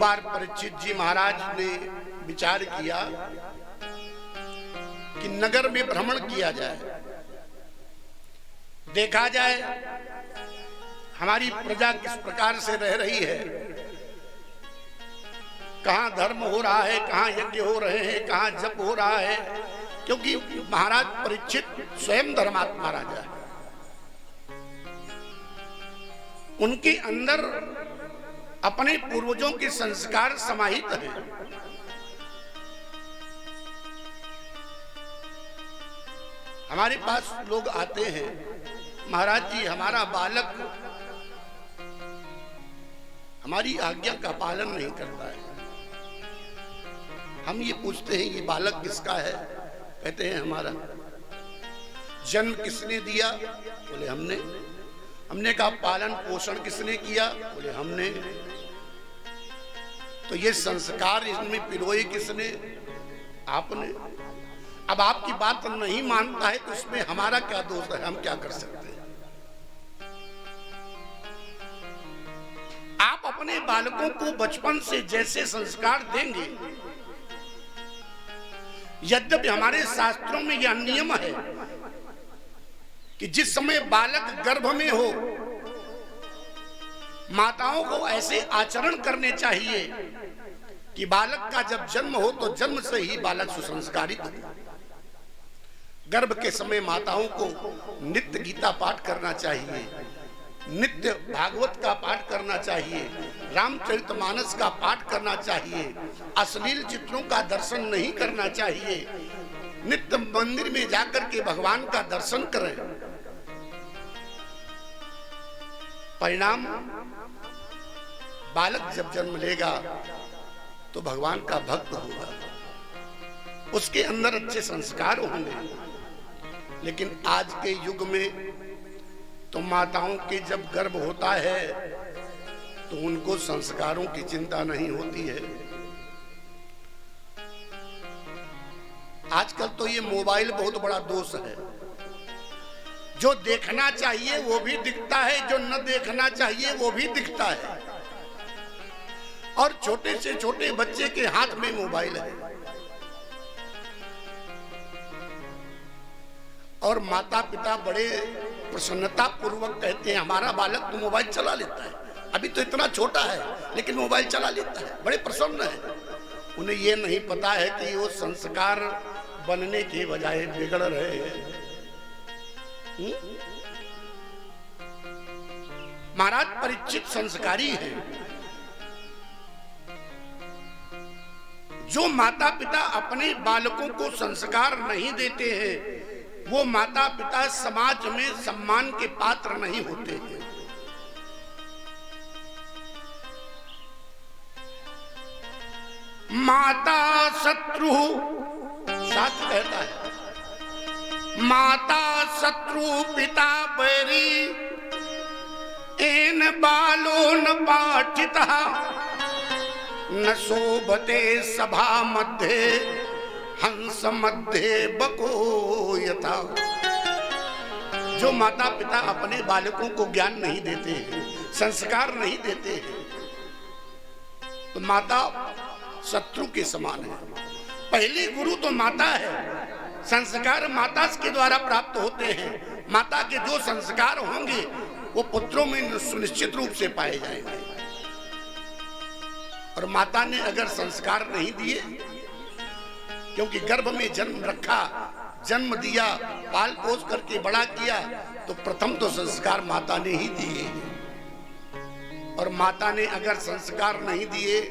बार परीक्षित जी महाराज ने विचार किया कि नगर में भ्रमण किया जाए, देखा जाए हमारी प्रजा किस प्रकार से रह रही है, कहां धर्म हो रहा है, कहां यज्ञ हो रहे हैं, कहां जप हो रहा है। क्योंकि महाराज परीक्षित स्वयं धर्मात्मा राजा है, उनके अंदर अपने पूर्वजों के संस्कार समाहित हैं। हमारे पास लोग आते हैं, महाराज जी हमारा बालक हमारी आज्ञा का पालन नहीं करता है। हम ये पूछते हैं ये बालक किसका है, कहते हैं हमारा। जन्म किसने दिया, बोले हमने। हमने कहा पालन पोषण किसने किया, बोले हमने। तो ये संस्कार इसमें पिरोए किसने, आपने। अब आपकी बात नहीं मानता है तो इसमें हमारा क्या दोष है, हम क्या कर सकते हैं। आप अपने बालकों को बचपन से जैसे संस्कार देंगे, यद्यपि हमारे शास्त्रों में यह नियम है कि जिस समय बालक गर्भ में हो माताओं को ऐसे आचरण करने चाहिए कि बालक का जब जन्म हो तो जन्म से ही बालक सुसंस्कारित हो। गर्भ के समय माताओं को नित्य गीता पाठ करना चाहिए, नित्य भागवत का पाठ करना चाहिए, रामचरितमानस का पाठ करना चाहिए, अश्लील चित्रों का दर्शन नहीं करना चाहिए, नित्य मंदिर में जाकर के भगवान का दर्शन करें। परिणाम बालक जब जन्म लेगा तो भगवान का भक्त होगा, उसके अंदर अच्छे संस्कार होंगे। लेकिन आज के युग में तो माताओं के जब गर्भ होता है तो उनको संस्कारों की चिंता नहीं होती है। आजकल तो ये मोबाइल बहुत बड़ा दोष है, जो देखना चाहिए वो भी दिखता है, जो न देखना चाहिए वो भी दिखता है। और छोटे से छोटे बच्चे के हाथ में मोबाइल है और माता पिता बड़े प्रसन्नता पूर्वक कहते हैं हमारा बालक तो मोबाइल चला लेता है, अभी तो इतना छोटा है लेकिन मोबाइल चला लेता है, बड़े प्रसन्न है। उन्हें ये नहीं पता है कि वो संस्कार बनने के बजाय बिगड़ रहे हैं। महाराज परीक्षित संस्कारी हैं। जो माता पिता अपने बालकों को संस्कार नहीं देते हैं वो माता पिता समाज में सम्मान के पात्र नहीं होते हैं। माता शत्रु, शास्त्र कहता है माता शत्रु पिता बैरी, एन बालो न पाठिता, न शोभते सभा मध्य हंस मध्य बको यथा। जो माता पिता अपने बालकों को ज्ञान नहीं देते हैं, संस्कार नहीं देते हैं, तो माता शत्रु के समान है। पहली गुरु तो माता है, संस्कार माता के द्वारा प्राप्त होते हैं। माता के जो संस्कार होंगे वो पुत्रों में सुनिश्चित रूप से पाए जाएंगे। और माता ने अगर संस्कार नहीं दिए, क्योंकि गर्भ में जन्म रखा, जन्म दिया, पाल पोस करके बड़ा किया, तो प्रथम तो संस्कार माता ने ही दिए। और माता ने अगर संस्कार नहीं दिए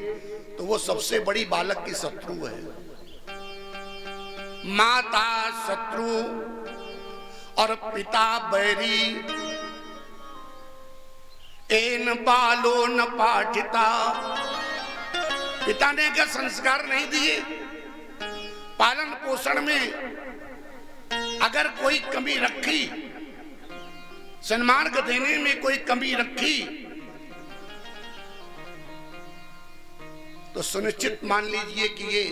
तो वो सबसे बड़ी बालक की शत्रु है। माता शत्रु और पिता बैरी, एन बालो न पाठिता। पिता ने अगर संस्कार नहीं दिए, पालन पोषण में अगर कोई कमी रखी, सन्मार्ग देने में कोई कमी रखी, तो सुनिश्चित मान लीजिए कि ये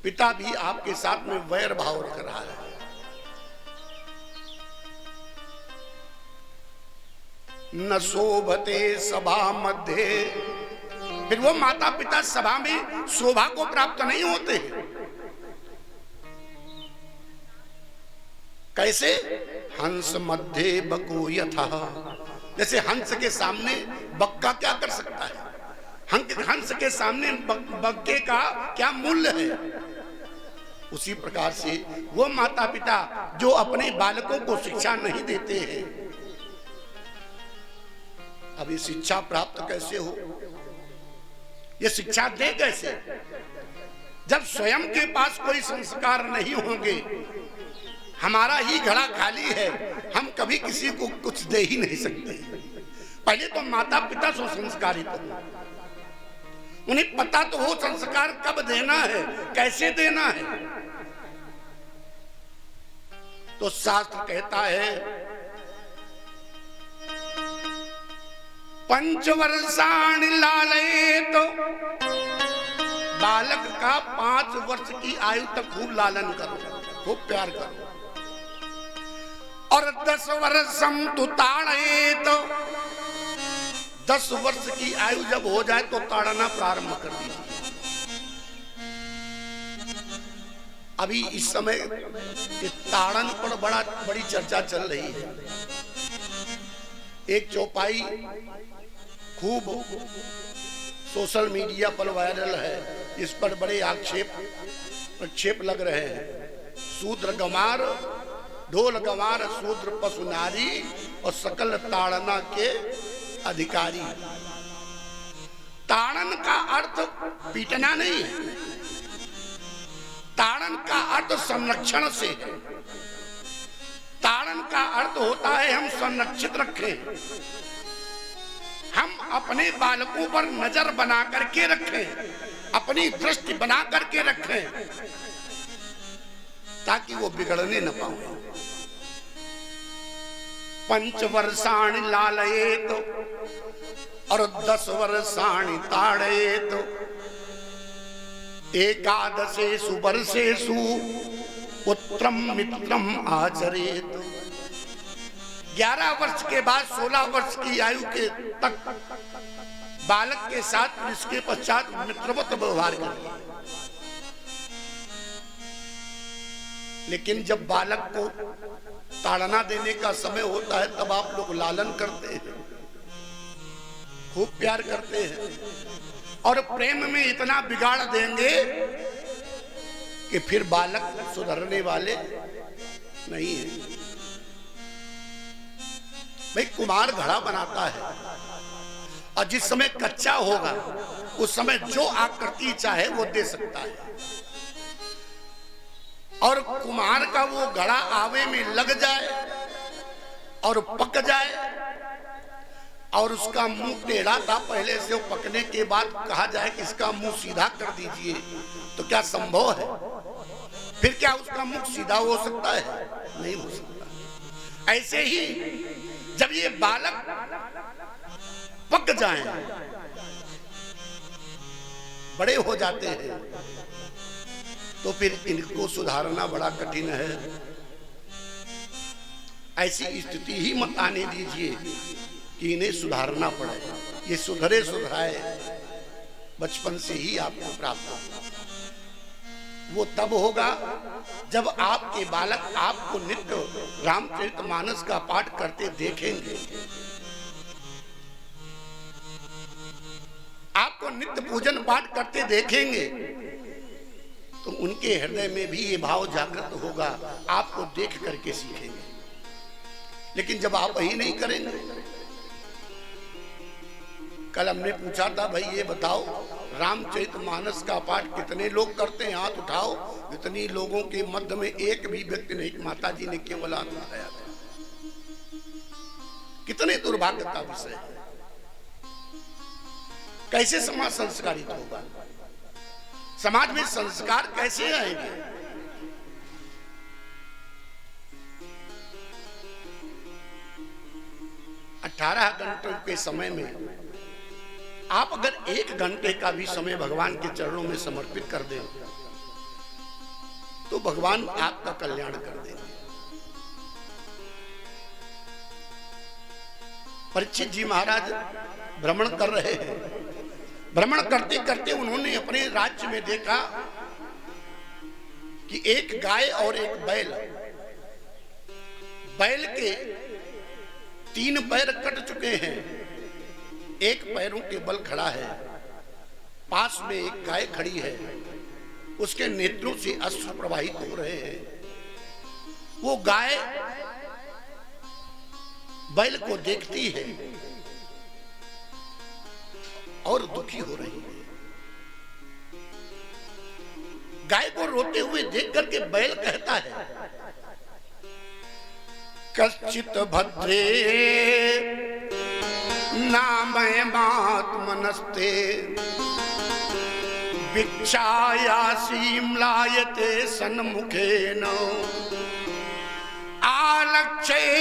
पिता भी आपके साथ में वैर भाव रख रहा है। न शोभते सभा मध्य फिर वो माता पिता सभा में शोभा को प्राप्त नहीं होते। कैसे? हंस मध्य बको यथा, जैसे हंस के सामने बक्का क्या कर सकता है, हंस के सामने बक्के का क्या मूल्य है। उसी प्रकार से वो माता पिता जो अपने बालकों को शिक्षा नहीं देते हैं, अब ये शिक्षा प्राप्त कैसे हो, ये शिक्षा दे कैसे, जब स्वयं के पास कोई संस्कार नहीं होंगे। हमारा ही घड़ा खाली है, हम कभी किसी को कुछ दे ही नहीं सकते। पहले तो माता पिता सुसंस्कारित हो, उन्हें पता तो हो संस्कार कब देना है, कैसे देना है। तो शास्त्र कहता है पंचवर्षाणि लालयेत, बालक का 5 वर्ष की आयु तक खूब लालन करो, खूब प्यार करो। और 10 वर्षम तु ताड़येत, 10 वर्ष की आयु जब हो जाए तो ताड़ना प्रारंभ कर दीजिए। अभी इस समय के ताड़न पर बड़ी चर्चा चल रही है। एक चौपाई खूब सोशल मीडिया पर वायरल है, इस पर बड़े प्रक्षेप लग रहे हैं। शूद्र गंवार, ढोल गंवार, शूद्र पशु नारी और सकल ताड़ना के अधिकारी। ताड़न का अर्थ पीटना नहीं है, ताड़न का अर्थ संरक्षण से है। ताड़न का अर्थ होता है हम संरक्षित रखें, हम अपने बालकों पर नजर बना करके रखें, अपनी दृष्टि बना करके रखें, ताकि वो बिगड़ने न पाए। पंचवर्षाणि लालयेत और 10 वर्षाणि ताड़येत, एकादशेषु वर्षेषु पुत्रम मित्रम आचरेत। 11 वर्ष के बाद 16 वर्ष की आयु के तक बालक के साथ इसके पश्चात मित्रवत व्यवहार करिए। लेकिन जब बालक को ताड़ना देने का समय होता है तब आप लोग लालन करते हैं, खूब प्यार करते हैं और प्रेम में इतना बिगाड़ देंगे कि फिर बालक सुधरने वाले नहीं है। भाई कुम्हार घड़ा बनाता है और जिस समय कच्चा होगा उस समय जो आकृति चाहे वो दे सकता है, और कुम्हार का वो घड़ा आवे में लग जाए और पक जाए और उसका मुंह टेढ़ा था पहले से, वो पकने के बाद कहा जाए कि इसका मुंह सीधा कर दीजिए, तो क्या संभव है? फिर क्या उसका मुख सीधा हो सकता है? नहीं हो सकता। ऐसे ही जब ये बालक पक जाएं, बड़े हो जाते हैं, तो फिर इनको सुधारना बड़ा कठिन है। ऐसी स्थिति ही मत आने दीजिए कि इन्हें सुधारना पड़े। ये सुधरे सुधराए बचपन से ही आपको प्राप्त होगा। वो तब होगा जब आपके बालक आपको नित्य रामचरितमानस का पाठ करते देखेंगे, आपको नित्य पूजन पाठ करते देखेंगे, तो उनके हृदय में भी ये भाव जागृत होगा, आपको देख करके सीखेंगे। लेकिन जब आप वही नहीं करेंगे, कल हमने पूछा था भाई ये बताओ रामचरितमानस का पाठ कितने लोग करते हैं, हाथ उठाओ। इतनी लोगों के मध्य में एक भी व्यक्ति नहीं, माता जी ने केवल हाथ उठाया था। कितने दुर्भाग्य का विषय है। कैसे समाज संस्कारित होगा? समाज में संस्कार कैसे आएंगे? अठारह घंटों के समय में आप अगर 1 घंटे का भी समय भगवान के चरणों में समर्पित कर दें तो भगवान आपका कल्याण कर देंगे। परीक्षित जी महाराज भ्रमण कर रहे हैं, भ्रमण करते करते उन्होंने अपने राज्य में देखा कि एक गाय और एक बैल, बैल के 3 पैर कट चुके हैं, एक पैरों के बल खड़ा है, पास में एक गाय खड़ी है, उसके नेत्रों से अश्रु प्रवाहित हो रहे हैं। वो गाय बैल को देखती है और दुखी हो रही है। गाय को रोते हुए देख करके बैल कहता है, कश्चित भद्रे नामयमात्मनस्ते भिक्षायासीं लायते सन्मुखेन आलक्ष्ये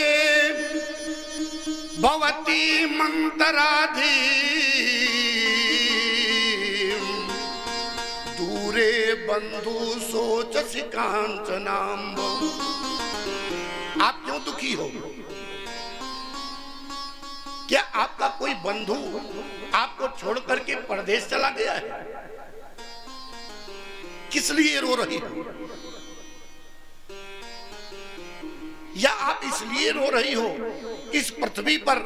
भवती मंतराधी दूरे बंधु सोचसि कांचनाम्ब। आप क्यों दुखी हो? क्या आपका कोई बंधु आपको छोड़ करके परदेश चला गया है? किस लिए रो रही हो? या आप इसलिए रो रही हो कि इस पृथ्वी पर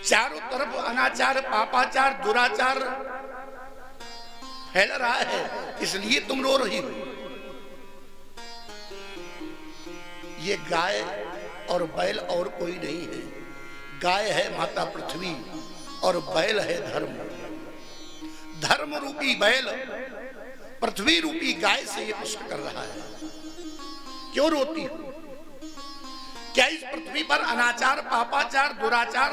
चारों तरफ अनाचार, पापाचार, दुराचार फैल रहा है, इसलिए तुम रो रही हो? ये गाय और बैल और कोई नहीं है। गाय है माता पृथ्वी और बैल है धर्म। धर्म रूपी बैल पृथ्वी रूपी गाय से ये पुष्ट कर रहा है। क्यों रोती हो? क्या इस पृथ्वी पर अनाचार, पापाचार, दुराचार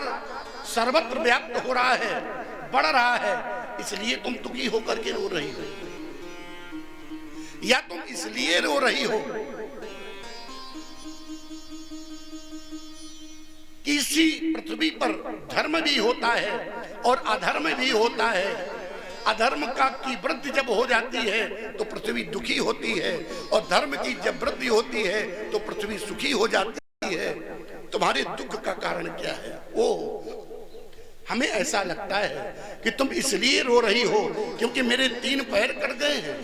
सर्वत्र व्याप्त हो रहा है, बढ़ रहा है, इसलिए तुम दुखी होकर के रो रही हो? या तुम इसलिए रो रही हो कि इसी पृथ्वी पर धर्म भी होता है और अधर्म भी होता है। अधर्म की वृद्धि जब हो जाती है तो पृथ्वी दुखी होती है, और धर्म की जब वृद्धि होती है तो पृथ्वी सुखी हो जाती है। तुम्हारे दुख का कारण क्या है? हमें ऐसा लगता है कि तुम इसलिए रो रही हो क्योंकि मेरे 3 पैर कट गए हैं।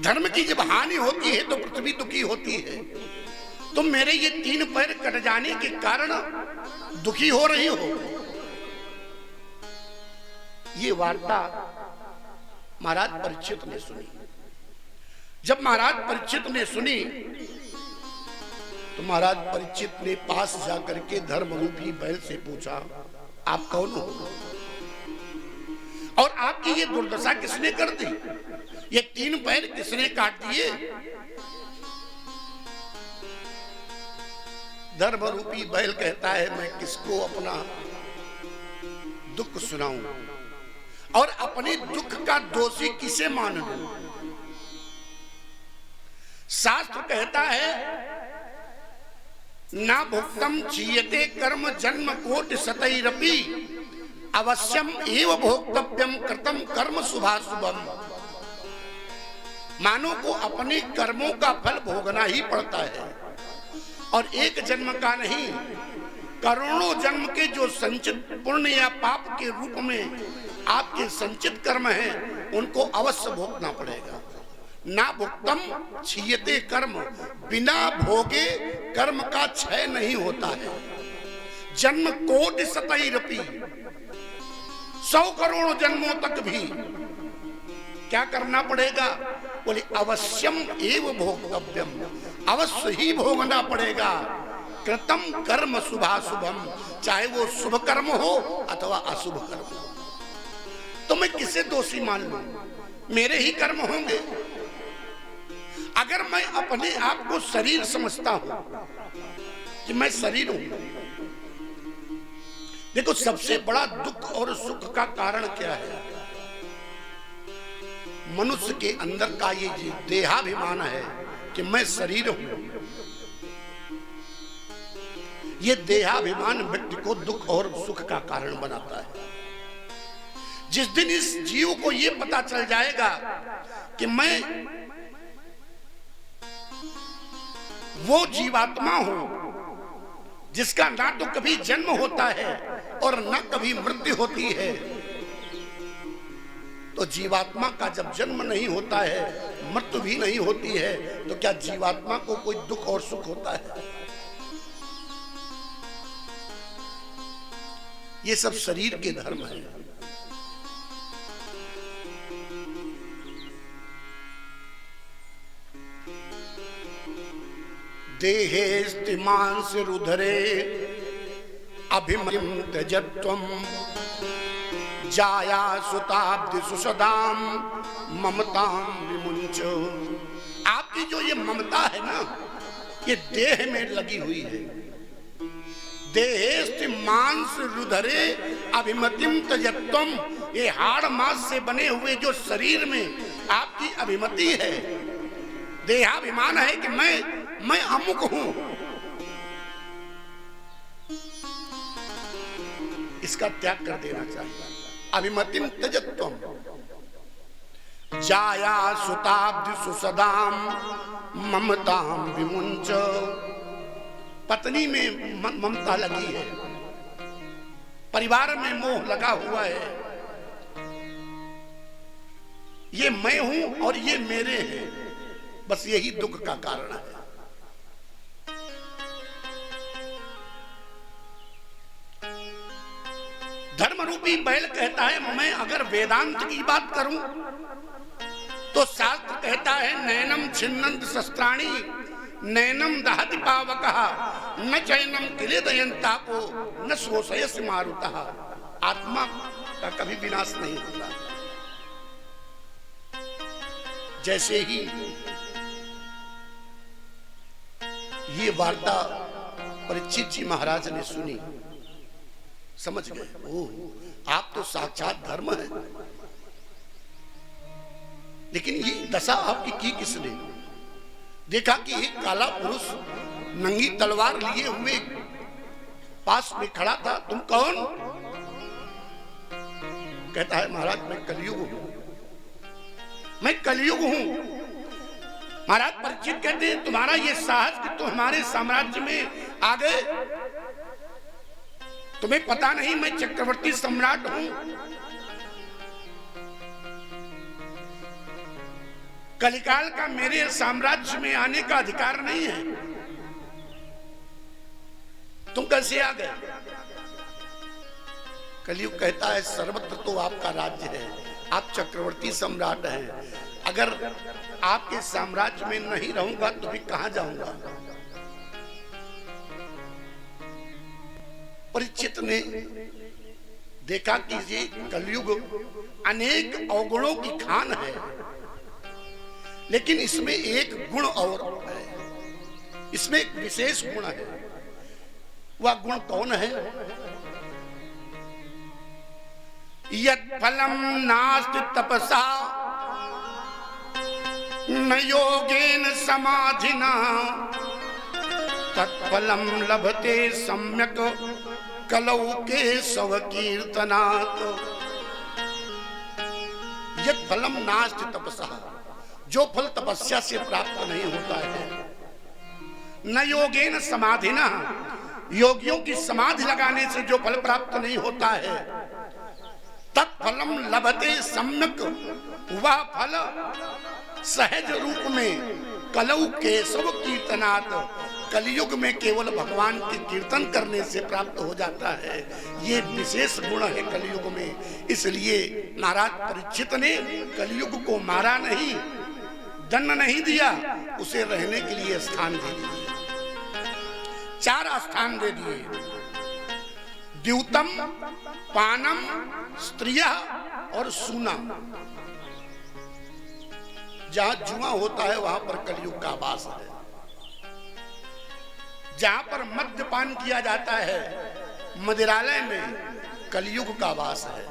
धर्म की जब हानि होती है तो पृथ्वी दुखी होती है। तुम मेरे ये 3 पैर कट जाने के कारण दुखी हो रही हो। ये वार्ता महाराज परीक्षित ने सुनी। जब महाराज परीक्षित ने सुनी तो महाराज परीक्षित ने पास जाकर के धर्म रूपी बैल से पूछा, आप कौन हो और आपकी ये दुर्दशा किसने कर दी? ये 3 पैर किसने काट दिए? धर्म रूपी बैल कहता है, मैं किसको अपना दुख सुनाऊं और अपने दुख का दोषी किसे मान लूं? शास्त्र कहता है, ना भुक्तम क्षीयते कर्म जन्म कोटि शतैरपि अवश्यम एव भोक्तव्यम कृतम कर्म शुभाशुभम। मानव को अपने कर्मों का फल भोगना ही पड़ता है, और एक जन्म का नहीं, करोड़ों जन्म के जो संचित पुण्य या पाप के रूप में आपके संचित कर्म हैं उनको अवश्य भोगना पड़ेगा। ना भुक्तम क्षीयते कर्म, बिना भोगे कर्म का क्षय नहीं होता है। जन्म कोटि शतैरपि, 100 करोड़ जन्मों तक भी क्या करना पड़ेगा? बोले अवश्यम एव भोक्तव्यम, अवश्य ही भोगना पड़ेगा। कृतम कर्म शुभाशुभम, चाहे वो शुभ कर्म हो अथवा अशुभ कर्म हो। तो मैं किसे दोषी मान लूं? मेरे ही कर्म होंगे। अगर मैं अपने आप को शरीर समझता हूं कि मैं शरीर हूं, देखो सबसे बड़ा दुख और सुख का कारण क्या है? मनुष्य के अंदर का ये देहाभिमान है कि मैं शरीर हूं। ये देहाभिमान व्यक्ति को दुख और सुख का कारण बनाता है। जिस दिन इस जीव को ये पता चल जाएगा कि मैं वो जीवात्मा हूं जिसका ना तो कभी जन्म होता है और न कभी मृत्यु होती है। तो जीवात्मा का जब जन्म नहीं होता है, मृत्यु भी नहीं होती है, तो क्या जीवात्मा को कोई दुख और सुख होता है? ये सब शरीर के धर्म है। देहेस्ति मांस रुधरे अभिमतिम त्यजत्वम जाया सुताब्दि सुसदाम ममताम विमुंच। आपकी जो ये ममता है ना, ये देह में लगी हुई है। देहेस्ति मांस रुधरे अभिमतिम त्यजत्वम, ये हाड़ मांस से बने हुए जो शरीर में आपकी अभिमति है, देहाभिमान है कि मैं अमुक हूं, इसका त्याग कर देना चाहिए। अभिमतिम त्यजत्वम जाया सुताब्दि सुसदाम ममताम विमुंच। पत्नी में ममता लगी है, परिवार में मोह लगा हुआ है, ये मैं हूं और ये मेरे हैं, बस यही दुख का कारण है। धर्म रूपी बैल कहता है मैं अगर वेदांत की बात करूं तो शास्त्र कहता है नैनम छिन्नन्त शस्त्राणि नैनम दहति पावकः न चैनम किलेदयन्तापो न शोषयसि मारुतः। आत्मा का कभी विनाश नहीं होता। जैसे ही ये वार्ता परीक्षित जी महाराज ने सुनी, समझ गए, ओह आप तो साक्षात धर्म है। लेकिन ये दशा आपकी की किसने? देखा कि एक काला पुरुष नंगी तलवार लिए हुए पास में खड़ा था। तुम कौन? कहता है महाराज मैं कलयुग हूं, मैं कलयुग हूं। महाराज परीक्षित कहते हैं तुम्हारा ये साहस कि तुम हमारे साम्राज्य में आ गए, तुम्हें पता नहीं मैं चक्रवर्ती सम्राट हूं। कलिकाल का मेरे साम्राज्य में आने का अधिकार नहीं है, तुम कैसे आ गए? कलयुग कहता है सर्वत्र तो आपका राज्य है, आप चक्रवर्ती सम्राट हैं, अगर आपके साम्राज्य में नहीं रहूंगा तो भी कहां जाऊंगा? परीक्षित ने देखा कि ये कलयुग अनेक अवगुणों की खान है, लेकिन इसमें एक गुण और है, इसमें एक विशेष गुण है। वह गुण कौन है? यत् फलम नास्ति तपसा न योगेन समाधिना तत्फलम लभते सम्यक कलौ केशव कीर्तनात्। यत् फलम नास्ति तपसा, जो फल तपस्या से प्राप्त नहीं होता है, न योगेन समाधिना, योगियों की समाधि लगाने से जो फल प्राप्त नहीं होता है, तत्फलम लभते सम्यक, वह फल सहज रूप में कलौ केशव कीर्तनात्, कलयुग में केवल भगवान के कीर्तन करने से प्राप्त हो जाता है। ये विशेष गुण है कलयुग में। इसलिए महाराज परीक्षित ने कलयुग को मारा नहीं, दंड नहीं दिया, उसे रहने के लिए स्थान दे दिए, 4 स्थान दे दिए। द्यूतम, पानम, स्त्रिया और सूना। जहां जुआ होता है वहां पर कलयुग का वास है। जहां पर मद्यपान किया जाता है मदिरालय में, कलयुग का वास है।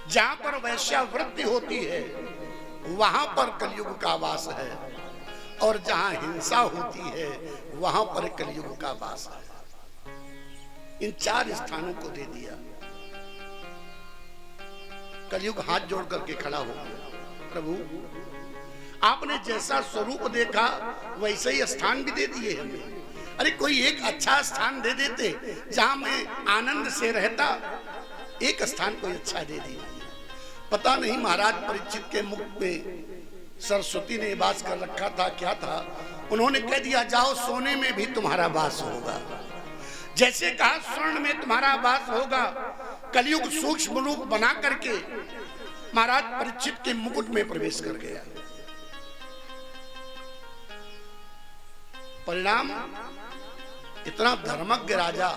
जहां पर वैश्यावृत्ति होती है वहां पर कलयुग का वास है, और जहां हिंसा होती है वहां पर कलयुग का वास है। इन 4 स्थानों को दे दिया। कलयुग हाथ जोड़ करके खड़ा हो गया, प्रभु आपने जैसा स्वरूप देखा वैसे ही स्थान भी दे दिए हमें। अरे कोई एक अच्छा स्थान दे देते जहां मैं आनंद से रहता, एक स्थान कोई अच्छा दे दिया। पता नहीं महाराज परीक्षित के मुख में सरस्वती ने वास कर रखा था, क्या था, उन्होंने कह दिया जाओ सोने में भी तुम्हारा वास होगा। जैसे कहा स्वर्ण में तुम्हारा वास होगा, कलयुग सूक्ष्म रूप बना करके महाराज परीक्षित के मुकुट में प्रवेश कर गया। परिणाम इतना धर्मज्ञ राजा,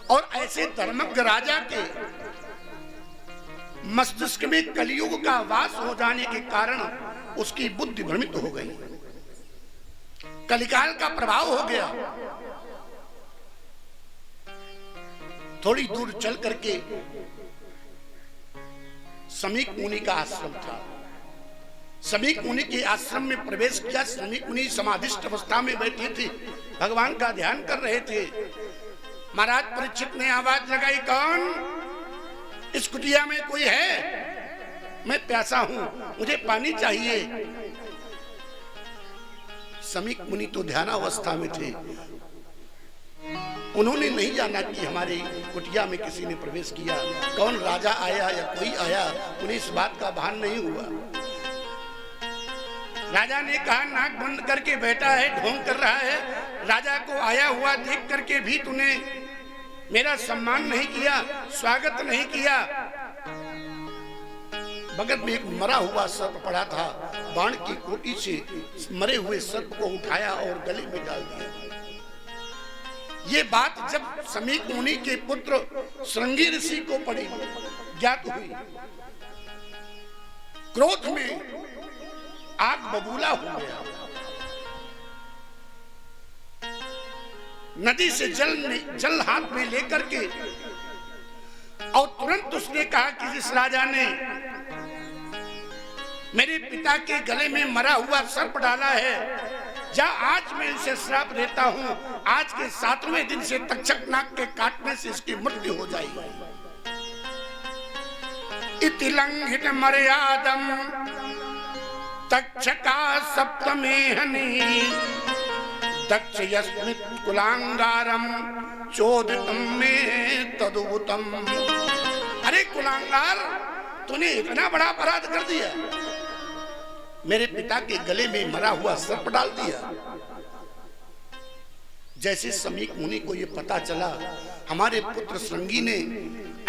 और ऐसे धर्मज्ञ राजा के मस्तिष्क में कलयुग का वास हो जाने के कारण उसकी बुद्धि भ्रमित हो गई, कलिकाल का प्रभाव हो गया। थोड़ी दूर चल करके समीक मुनि का आश्रम था। समीक मुनि के आश्रम में प्रवेश किया। समीक मुनि समाधिस्थ अवस्था में बैठे थे, भगवान का ध्यान कर रहे थे। महाराज परीक्षित ने आवाज लगाई, कौन? इस कुटिया में कोई है? मैं प्यासा हूं, मुझे पानी चाहिए। समीक मुनि तो ध्यानावस्था में थे, उन्होंने नहीं जाना कि हमारी कुटिया में किसी ने प्रवेश किया। कौन राजा आया या कोई आया, उन्हें इस बात का भान नहीं हुआ। राजा ने कहा, नाक बंद करके बैठा है, ढोंग कर रहा है। राजा को आया हुआ देख करके भी तूने मेरा सम्मान नहीं किया, स्वागत नहीं किया। बगल में एक मरा हुआ सर्प पड़ा था, बाण की कोटी से मरे हुए सर्प को उठाया और गले में डाल दिया। ये बात जब समीक मुनि के पुत्र श्रृंगी ऋषि को पड़ी, ज्ञात हुई, क्रोध में आग बबूला हो गया। नदी से जल हाथ में लेकर के और तुरंत उसने कहा कि जिस राजा ने मेरे पिता के गले में मरा हुआ सर्प डाला है, जा आज मैं इसे श्राप देता हूं, आज के 7वें दिन से तक्षक नाग के काटने से इसकी मृत्यु हो जाएगी। इति लंघित मर्यादम तक्षका सप्तमे हनि दक्ष यस्मित् कुलांगारम चोदितम में तदुतम। अरे कुलांगार, तूने इतना बड़ा अपराध कर दिया, मेरे पिता के गले में मरा हुआ सर्प डाल दिया। जैसे समीक मुनि को यह पता चला हमारे पुत्र श्रृंगी ने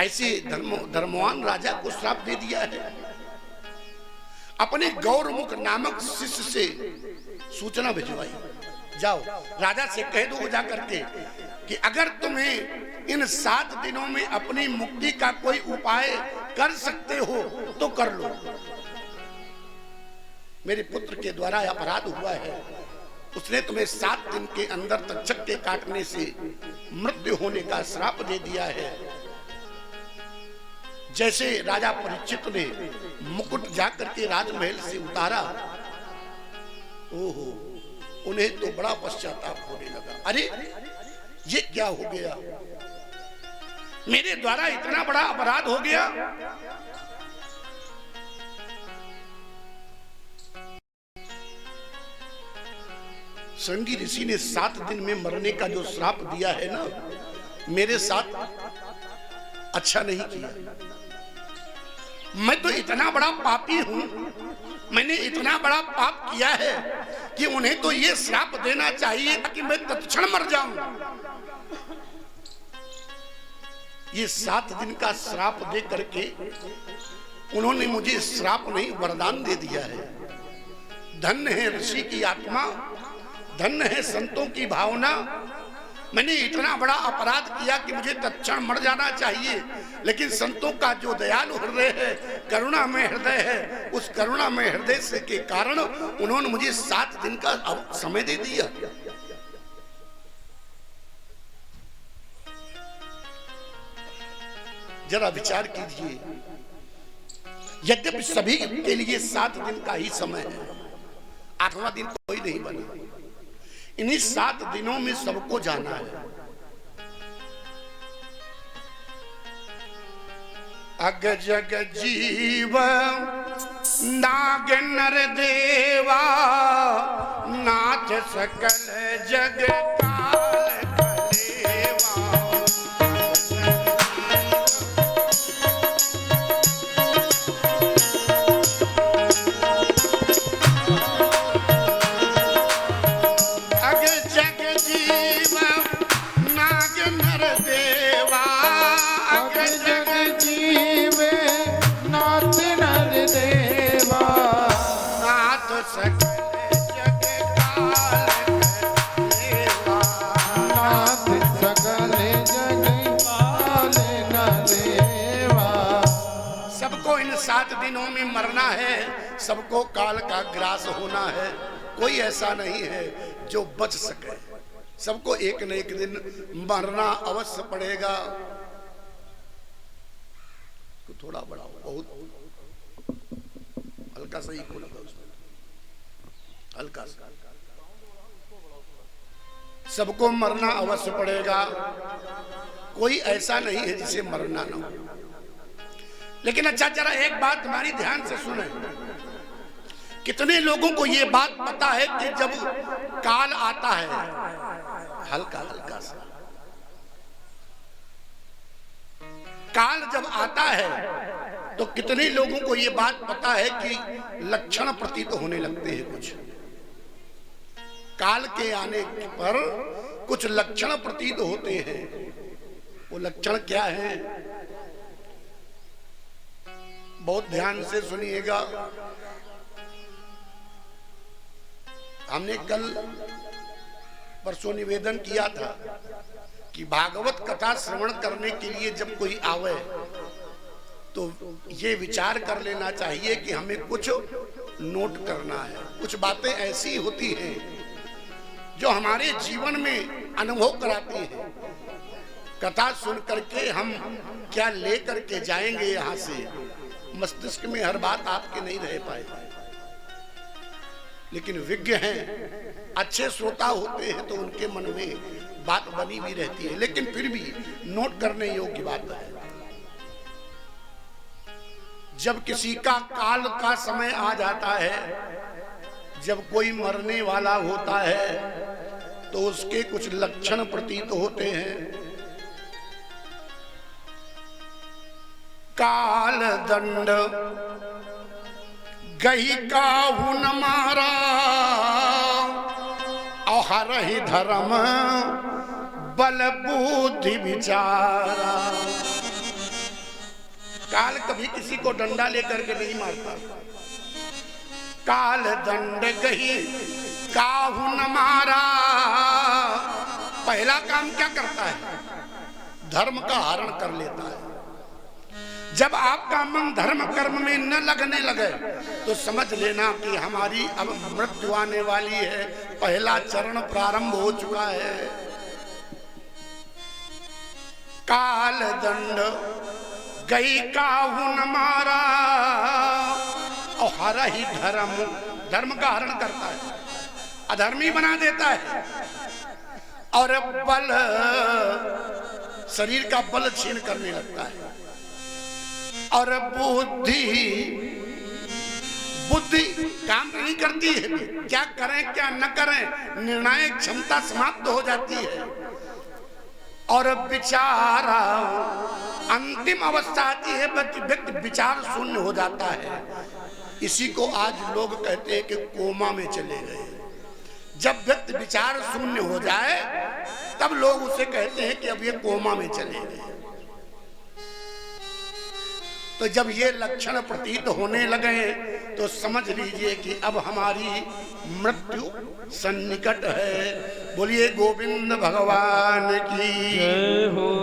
ऐसे धर्मवान राजा को श्राप दे दिया है, अपने गौरमुख नामक शिष्य से सूचना भिजवाई, जाओ राजा से कह दो जा करके कि अगर तुम्हें इन 7 दिनों में अपनी मुक्ति का कोई उपाय कर सकते हो तो कर लो। मेरे पुत्र के द्वारा अपराध हुआ है, उसने तुम्हें 7 दिन के अंदर तक्षक के काटने से मृत्यु होने का श्राप दे दिया है। जैसे राजा परीक्षित ने मुकुट जाकर के राजमहल से उतारा, ओहो, उन्हें तो बड़ा पश्चाताप होने लगा। अरे ये क्या हो गया, मेरे द्वारा इतना बड़ा अपराध हो गया। श्रृंगी ऋषि ने 7 दिन में मरने का जो श्राप दिया है ना, मेरे साथ अच्छा नहीं किया। मैं तो इतना बड़ा पापी हूं, मैंने इतना बड़ा पाप किया है कि उन्हें तो ये श्राप देना चाहिए कि मैं तत्क्षण मर जाऊं। ये 7 दिन का श्राप दे करके उन्होंने मुझे श्राप नहीं वरदान दे दिया है। धन्य है ऋषि की आत्मा, धन्य है संतों की भावना। मैंने इतना बड़ा अपराध किया कि मुझे तत्क्षण मर जाना चाहिए, लेकिन संतों का जो दयालु हृदय है, करुणा में हृदय है, उस करुणा में हृदय से के कारण उन्होंने मुझे 7 दिन का समय दे दिया। जरा विचार कीजिए, यद्यपि सभी के लिए 7 दिन का ही समय है, 8वां दिन कोई नहीं बना। इन्हीं 7 दिनों में सबको जाना है। अग जग जीव नाग नर देवा नाथ सकल जग का दिनों में मरना है, सबको काल का ग्रास होना है। कोई ऐसा नहीं है जो बच सके, सबको एक न एक दिन मरना अवश्य पड़ेगा। तो थोड़ा बड़ा बहुत हल्का सा ही लगा उसमें, हल्का सा। सबको मरना अवश्य पड़ेगा, कोई ऐसा नहीं है जिसे मरना ना हो। लेकिन अच्छा जरा एक बात हमारी ध्यान से सुने, कितने लोगों को ये बात पता है कि जब काल आता है, हल्का हल्का सा काल जब आता है तो कितने लोगों को ये बात पता है कि लक्षण प्रतीत होने लगते हैं। कुछ काल के आने पर कुछ लक्षण प्रतीत होते हैं। वो लक्षण क्या है, बहुत ध्यान से सुनिएगा। हमने कल परसों निवेदन किया था कि भागवत कथा श्रवण करने के लिए जब कोई आवे तो ये विचार कर लेना चाहिए कि हमें कुछ नोट करना है। कुछ बातें ऐसी होती हैं जो हमारे जीवन में अनुभव कराती हैं। कथा सुन करके हम क्या ले करके जाएंगे यहाँ से, मस्तिष्क में हर बात आपके नहीं रह पाएगी। लेकिन विज्ञ हैं, अच्छे श्रोता होते हैं तो उनके मन में बात बनी भी रहती है। लेकिन फिर भी नोट करने योग्य बात है। जब किसी का काल का समय आ जाता है, जब कोई मरने वाला होता है तो उसके कुछ लक्षण प्रतीत होते हैं। काल दंड गही काहू न मारा, और ही धर्म बल बुद्धि विचारा। काल कभी किसी को डंडा लेकर के नहीं मारता। काल दंड गही काहू न मारा, पहला काम क्या करता है, धर्म का हरण कर लेता है। जब आपका मन धर्म कर्म में न लगने लगे तो समझ लेना कि हमारी अब मृत्यु आने वाली है, पहला चरण प्रारंभ हो चुका है। काल दंड गई काहू न मारा, और हर ही धर्म, धर्म का हरण करता है, अधर्मी बना देता है। और बल, शरीर का बल छीन करने लगता है। और बुद्धि काम नहीं करती है, क्या करें क्या न करें, निर्णायक क्षमता समाप्त हो जाती है। और विचार, अंतिम अवस्था आती है, व्यक्ति विचार शून्य हो जाता है। इसी को आज लोग कहते हैं कि कोमा में चले गए। जब व्यक्ति विचार शून्य हो जाए तब लोग उसे कहते हैं कि अब ये कोमा में चले गए। तो जब ये लक्षण प्रतीत होने लगे तो समझ लीजिए कि अब हमारी मृत्यु सन्निकट है। बोलिए गोविंद भगवान की जय हो।